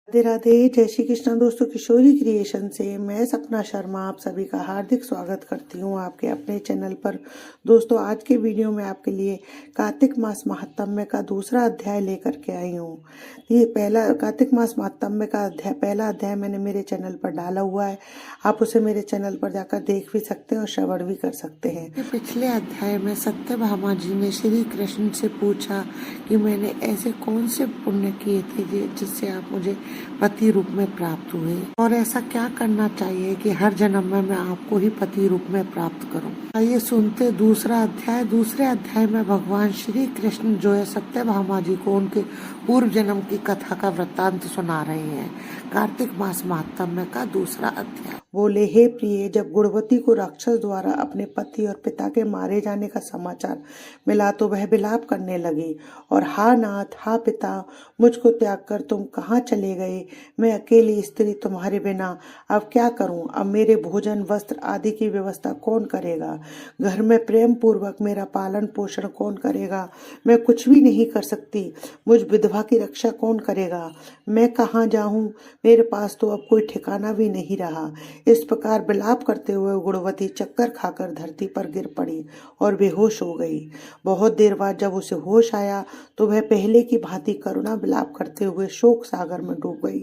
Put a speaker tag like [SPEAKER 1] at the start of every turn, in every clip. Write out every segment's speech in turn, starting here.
[SPEAKER 1] राधे राधे। जय श्री कृष्ण दोस्तों, किशोरी क्रिएशन से मैं सपना शर्मा आप सभी का हार्दिक स्वागत करती हूँ आपके अपने चैनल पर। दोस्तों, आज के वीडियो में आपके लिए कार्तिक मास महात्म्य का दूसरा अध्याय लेकर के आई हूँ। ये पहला कार्तिक मास महात्म्य का पहला अध्याय मैंने मेरे चैनल पर डाला हुआ है। आप उसे मेरे चैनल पर जाकर देख भी सकते हैं और श्रवण भी कर सकते हैं।
[SPEAKER 2] पिछले अध्याय में सत्यभामा जी ने श्री कृष्ण से पूछा कि मैंने ऐसे कौन से पुण्य किए थे जिससे आप मुझे पति रूप में प्राप्त हुए, और ऐसा क्या करना चाहिए कि हर जन्म में मैं आपको ही पति रूप में प्राप्त करूं। आइए सुनते दूसरा अध्याय। दूसरे अध्याय में भगवान श्री कृष्ण जो है सत्यभामा जी को उनके पूर्व जन्म की कथा का वृत्तांत सुना रहे हैं। कार्तिक मास महात्म्य का दूसरा अध्याय।
[SPEAKER 1] बोले, हे प्रिय, जब गुणवती को राक्षस द्वारा अपने पति और पिता के मारे जाने का समाचार मिला तो वह विलाप करने लगी और हा नाथ, हा पिता, मुझको त्याग कर तुम कहाँ चले गए? मैं अकेली स्त्री तुम्हारे बिना अब क्या करूं? अब मेरे भोजन, वस्त्र आदि की व्यवस्था कौन करेगा? घर में प्रेम पूर्वक मेरा पालन पोषण कौन करेगा? मैं कुछ भी नहीं कर सकती। मुझ विधवा की रक्षा कौन करेगा? मैं कहाँ जाऊं? मेरे पास तो अब कोई ठिकाना भी नहीं रहा। इस प्रकार विलाप करते हुए गुणवती चक्कर खाकर धरती पर गिर पड़ी और बेहोश हो गई। बहुत देर बाद जब उसे होश आया तो वह पहले की भांति करुणा विलाप करते हुए शोक सागर में डूब गई।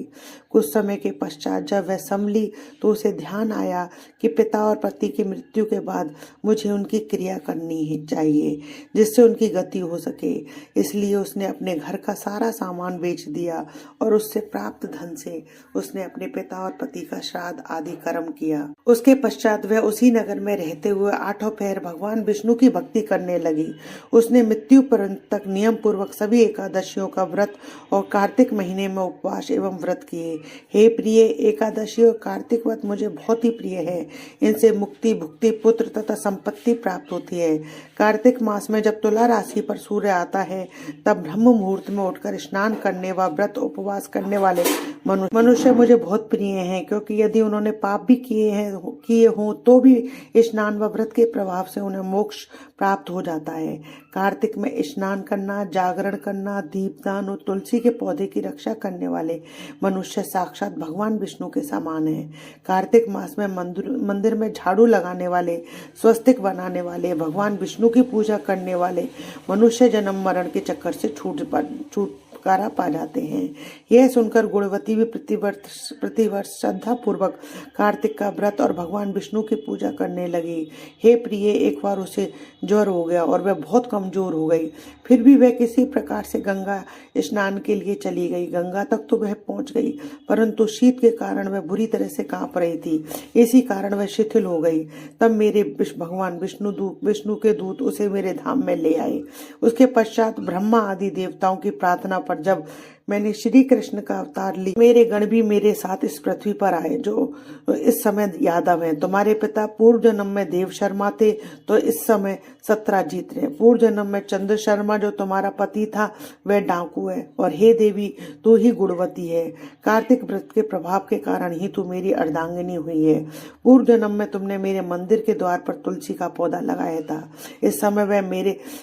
[SPEAKER 1] कुछ समय के पश्चात जब वह संभली तो उसे ध्यान आया कि पिता और पति की मृत्यु के बाद मुझे उनकी क्रिया करनी ही चाहिए जिससे उनकी गति हो सके। इसलिए उसने अपने घर का सारा सामान बेच दिया और उससे प्राप्त धन से उसने अपने पिता और पति का श्राद्ध आदि कर्म किया। उसके पश्चात वह उसी नगर में रहते हुए 8 पहर भगवान विष्णु की भक्ति करने लगी। उसने मृत्यु पर्यंत तक नियम पूर्वक सभी एकादशियों का व्रत और कार्तिक महीने में उपवास एवं व्रत किए। हे प्रिय, एकादशी और कार्तिक व्रत मुझे बहुत ही प्रिय है। इनसे मुक्ति, भुक्ति, पुत्र तथा संपत्ति प्राप्त होती है। कार्तिक मास में जब तुला राशि पर सूर्य आता है तब ब्रह्म मुहूर्त में उठकर स्नान करने व व्रत उपवास करने वाले मनुष्य मुझे बहुत प्रिय हैं, क्योंकि यदि उन्होंने पाप भी किए हों तो भी स्नान व व्रत के प्रभाव से उन्हें मोक्ष प्राप्त हो जाता है। कार्तिक में स्नान करना, जागरण करना, दीपदान और तुलसी के पौधे की रक्षा करने वाले मनुष्य साक्षात भगवान विष्णु के समान है। कार्तिक मास में मंदिर में झाड़ू लगाने वाले, स्वस्तिक बनाने वाले, भगवान विष्णु की पूजा करने वाले मनुष्य जन्म मरण के चक्कर से छुटकारा पा जाते हैं। यह सुनकर गुणवती भी प्रतिवर्ष श्रद्धा पूर्वक कार्तिक का व्रत और भगवान विष्णु की पूजा करने लगी। हे प्रिय, एक बार उसे ज्वर हो गया और वह बहुत कमजोर हो गई। फिर भी वह किसी प्रकार से गंगा स्नान के लिए चली गई। गंगा तक तो वह पहुंच गई, परंतु शीत के कारण वह बुरी तरह से कांप रही थी। इसी कारण वह शिथिल हो गई। तब मेरे भगवान विष्णु के दूत उसे मेरे धाम में ले आए। उसके पश्चात ब्रह्मा आदि देवताओं की प्रार्थना पर जब मैंने श्री कृष्ण का अवतार ली, मेरे गण भी मेरे साथ इस पृथ्वी पर आए, जो इस समय यादव हैं। तुम्हारे पिता पूर्व जन्म में देव शर्मा थे तो इस समय सत्राजीत रहे। पूर्व जन्म में चंद्र शर्मा जो तुम्हारा पति था वह डाकू है, और हे देवी, तू ही गुणवती है। कार्तिक व्रत के प्रभाव के कारण ही तू मेरी अर्धांगिनी हुई है। पूर्व जन्म में तुमने मेरे मंदिर के द्वार पर तुलसी का पौधा लगाया था। इस समय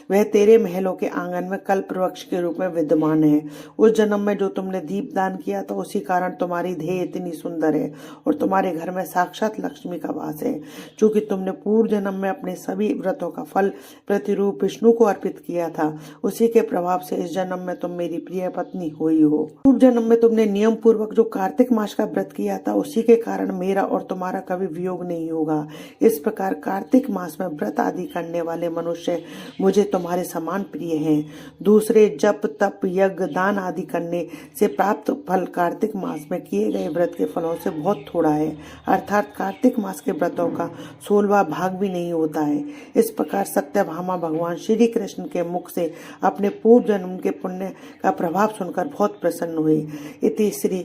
[SPEAKER 1] वह तेरे महलों के आंगन में कल्प वृक्ष के रूप में विद्यमान है। उस जन्म में जो तुमने दीप दान किया था उसी कारण तुम्हारी देह इतनी सुंदर है और तुम्हारे घर में साक्षात लक्ष्मी का वास है। चूंकि तुमने पूर्व जन्म में अपने सभी व्रतों का फल प्रतिरूप विष्णु को अर्पित किया था, उसी के प्रभाव से इस जन्म में तुम मेरी प्रिय पत्नी हुई हो। पूर्व जन्म में तुमने नियम पूर्वक जो कार्तिक मास का व्रत किया था उसी के कारण मेरा और तुम्हारा कभी वियोग नहीं होगा। इस प्रकार कार्तिक मास में व्रत आदि करने वाले मनुष्य मुझे तुम्हारे समान प्रिय हैं। दूसरे जप, तप, यज्ञ, दान आदि करने से प्राप्त फल कार्तिक मास में किए गए व्रत के फलों से बहुत थोड़ा है, अर्थात कार्तिक मास के व्रतों का 16वां भाग भी नहीं होता है। इस प्रकार सत्यभामा भगवान श्री कृष्ण के मुख से अपने पूर्व जन्म के पुण्य का प्रभाव सुनकर बहुत प्रसन्न हुई। इति श्री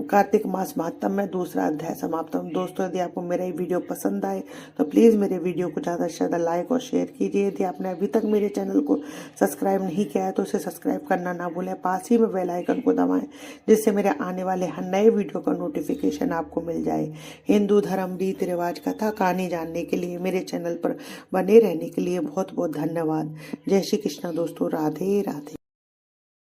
[SPEAKER 1] कार्तिक मास महात्म्य में दूसरा अध्याय समाप्त। दोस्तों, यदि आपको मेरा ये वीडियो पसंद आए तो प्लीज मेरे वीडियो को ज्यादा से ज्यादा लाइक और शेयर कीजिए। यदि आपने अभी तक मेरे चैनल को सब्सक्राइब नहीं किया है तो उसे सब्सक्राइब करना ना भूलें। पास ही में बेल आइकन को दबाएं जिससे मेरे आने वाले हर नए वीडियो का नोटिफिकेशन आपको मिल जाए। हिंदू धर्म, रीति रिवाज, कथा कहानी जानने के लिए मेरे चैनल पर बने रहने के लिए बहुत बहुत धन्यवाद। जय श्री कृष्ण दोस्तों। राधे राधे।